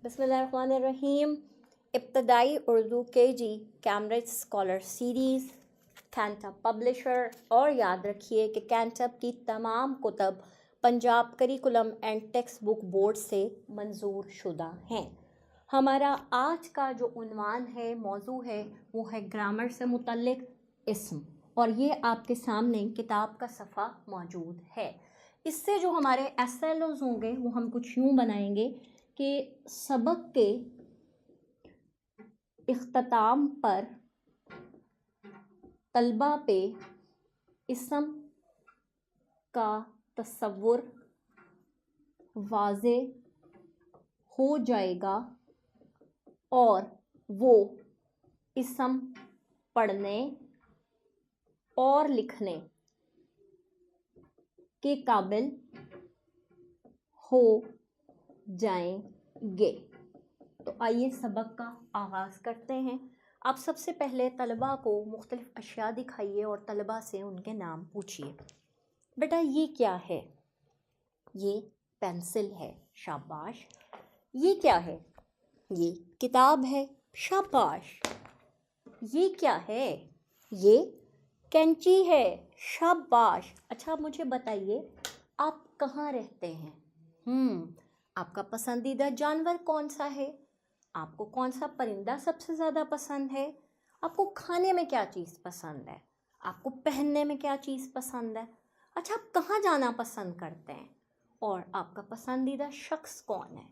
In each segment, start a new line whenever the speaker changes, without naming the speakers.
बिस्मिल्लाहिर्रहमानिर्रहीम। इब्तदाई Urdu KG Cambridge scholar series, Cantab publisher. और याद रखिए कि कैंटब की तमाम कुतब Punjab curriculum and text book board से मंजूर शुदा हैं। हमारा आज का जो उन्वान है, मौजू है, वो है ग्रामर से मुतल्लिक इस्म, और ये आपके सामने किताब का सफ़ा मौजूद है। इससे जो हमारे SLOs होंगे वो हम कुछ यूँ बनाएंगे कि सबक के इख्तिताम पर तलबा पे इस्म का तसव्वुर वाज़े हो जाएगा और वो इस्म पढ़ने और लिखने के काबिल हो जाएंगे। तो आइए सबक का आगाज़ करते हैं। आप सबसे पहले तलबा को मुख्तलिफ अशिया दिखाइए और तलबा से उनके नाम पूछिए। बेटा ये क्या है? ये पेंसिल है, शाबाश। ये क्या है? ये किताब है, शाबाश। ये क्या है? ये कैंची है, शाबाश। अच्छा मुझे बताइए, आप कहाँ रहते हैं? आपका पसंदीदा जानवर कौन सा है? आपको कौन सा परिंदा सबसे ज़्यादा पसंद है? आपको खाने में क्या चीज़ पसंद है? आपको पहनने में क्या चीज़ पसंद है? अच्छा आप कहाँ जाना पसंद करते हैं? और आपका पसंदीदा शख्स कौन है?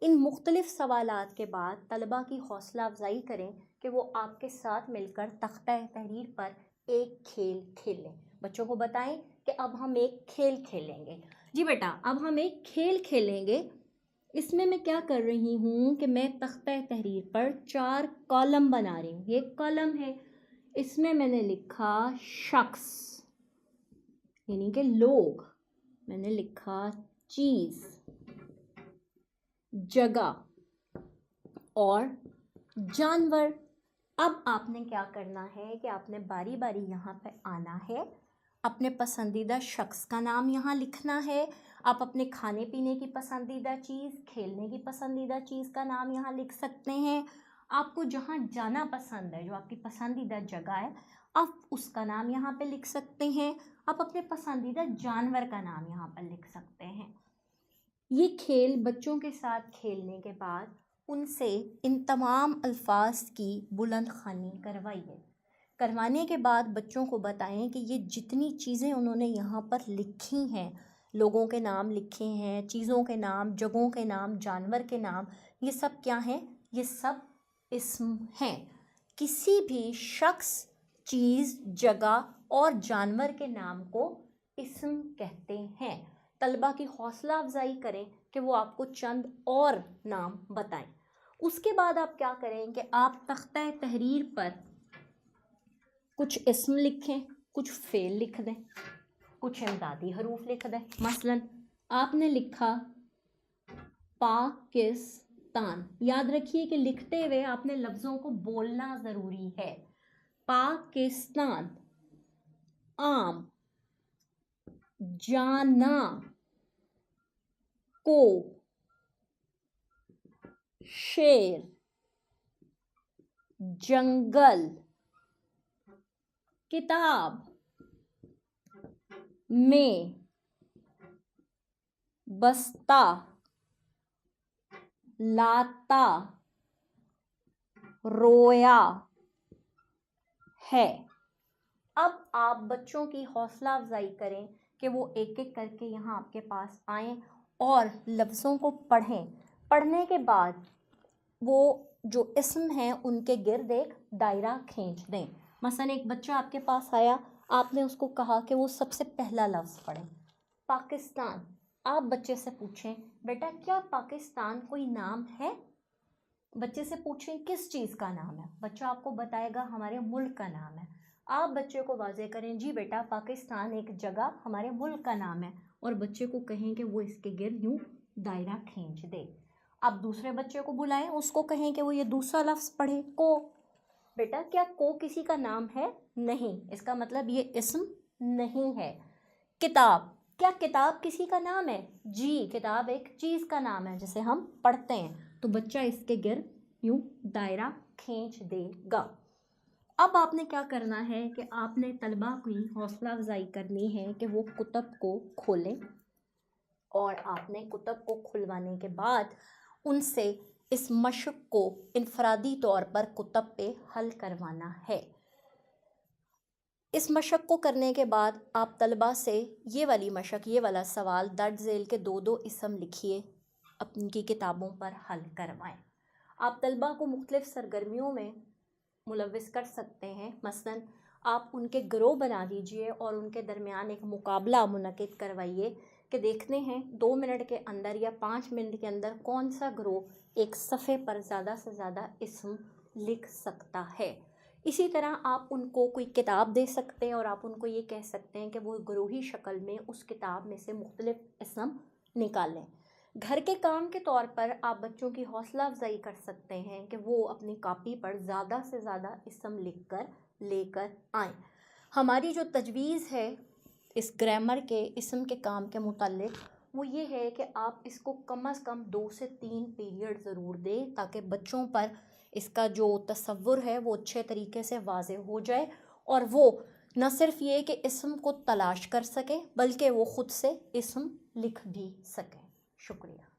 इन मुख्तलिफ़ सवालात के बाद तलबा की हौसला अफजाई करें कि वो आपके साथ मिलकर तख्ता तहरीर पर एक खेल खेलें। बच्चों को बताएं कि अब हम एक खेल खेलेंगे। जी बेटा, अब हम एक खेल खेलेंगे। इसमें मैं क्या कर रही हूँ कि मैं तख्ता तहरीर पर 4 कॉलम बना रही हूँ। ये कॉलम है, इसमें मैंने लिखा शख्स यानी कि लोग, मैंने लिखा चीज़, जगह और जानवर। अब आपने क्या करना है कि आपने बारी बारी यहाँ पे आना है, अपने पसंदीदा शख्स का नाम यहाँ लिखना है। आप अपने खाने पीने की पसंदीदा चीज़, खेलने की पसंदीदा चीज़ का नाम यहाँ लिख सकते हैं। आपको जहाँ जाना पसंद है, जो आपकी पसंदीदा जगह है, आप उसका नाम यहाँ पे लिख सकते हैं। आप अपने पसंदीदा जानवर का नाम यहाँ पर लिख सकते हैं। ये खेल बच्चों के साथ खेलने के बाद उनसे इन तमाम अल्फाज की बुलंद ख़्वानी करवाइए। करवाने के बाद बच्चों को बताएं कि ये जितनी चीज़ें उन्होंने यहाँ पर लिखी हैं, लोगों के नाम लिखे हैं, चीज़ों के नाम, जगहों के नाम, जानवर के नाम, ये सब क्या हैं? ये सब इस्म हैं। किसी भी शख्स, चीज़, जगह और जानवर के नाम को इस्म कहते हैं। तलबा की हौसला अफजाई करें कि वो आपको चंद और नाम बताएं। उसके बाद आप क्या करें कि आप तख्ता तहरीर पर कुछ इस्म लिखें, कुछ फ़ेल लिख दें, कुछ इमदादी हरूफ लिख दें। मसलन आपने लिखा पाकिस्तान। याद रखिए कि लिखते हुए आपने लफ्ज़ों को बोलना ज़रूरी है। पाकिस्तान। आम, जाना, को, शेर, जंगल, किताब, में, बस्ता, लाता, रोया है। अब आप बच्चों की हौसला अफजाई करें कि वो एक एक करके यहाँ आपके पास आएँ और लफ्ज़ों को पढ़ें। पढ़ने के बाद वो जो इस्म हैं उनके गिर्द एक दायरा खींच दें। मसलन एक बच्चा आपके पास आया, आपने उसको कहा कि वो सबसे पहला लफ्ज़ पढ़े, पाकिस्तान। आप बच्चे से पूछें, बेटा क्या पाकिस्तान कोई नाम है? बच्चे से पूछें किस चीज़ का नाम है? बच्चा आपको बताएगा हमारे मुल्क का नाम है। आप बच्चे को वाज़े करें, जी बेटा पाकिस्तान एक जगह हमारे मुल्क का नाम है, और बच्चे को कहें कि वो इसके गिर्द यूँ दायरा खींच दे। आप दूसरे बच्चे को बुलाएं, उसको कहें कि वो ये दूसरा लफ्ज़ पढ़े, को। बेटा क्या को किसी का नाम है? नहीं, इसका मतलब ये इस्म नहीं है। किताब, क्या किताब किसी का नाम है? जी, किताब एक चीज़ का नाम है जिसे हम पढ़ते हैं। تو بچہ اس کے گرد یوں دائرہ کھینچ دے گا۔ اب آپ نے کیا کرنا ہے کہ آپ نے طلباء کی حوصلہ افزائی کرنی ہے کہ وہ کتب کو کھولیں، اور آپ نے کتب کو کھلوانے کے بعد ان سے اس مشق کو انفرادی طور پر کتب پہ حل کروانا ہے۔ اس مشق کو کرنے کے بعد آپ طلباء سے یہ والی مشق، یہ والا سوال درج ذیل کے 2 اسم لکھیے، اپنی کی کتابوں پر حل کروائیں۔ آپ طلباء کو مختلف سرگرمیوں میں ملوث کر سکتے ہیں، مثلاً آپ ان کے گروہ بنا دیجئے اور ان کے درمیان ایک مقابلہ منعقد کروائیے کہ دیکھتے ہیں 2 منٹ کے اندر یا 5 منٹ کے اندر کون سا گروہ ایک صفحے پر زیادہ سے زیادہ اسم لکھ سکتا ہے۔ اسی طرح آپ ان کو کوئی کتاب دے سکتے ہیں اور آپ ان کو یہ کہہ سکتے ہیں کہ وہ گروہی شکل میں اس کتاب میں سے مختلف اسم نکالیں۔ گھر کے کام کے طور پر آپ بچوں کی حوصلہ افزائی کر سکتے ہیں کہ وہ اپنی کاپی پر زیادہ سے زیادہ اسم لکھ کر لے کر آئیں۔ ہماری جو تجویز ہے اس گرامر کے اسم کے کام کے متعلق وہ یہ ہے کہ آپ اس کو کم از کم 2 سے 3 پیریڈ ضرور دیں، تاکہ بچوں پر اس کا جو تصور ہے وہ اچھے طریقے سے واضح ہو جائے، اور وہ نہ صرف یہ کہ اسم کو تلاش کر سکیں بلکہ وہ خود سے اسم لکھ بھی سکیں۔ شکریہ۔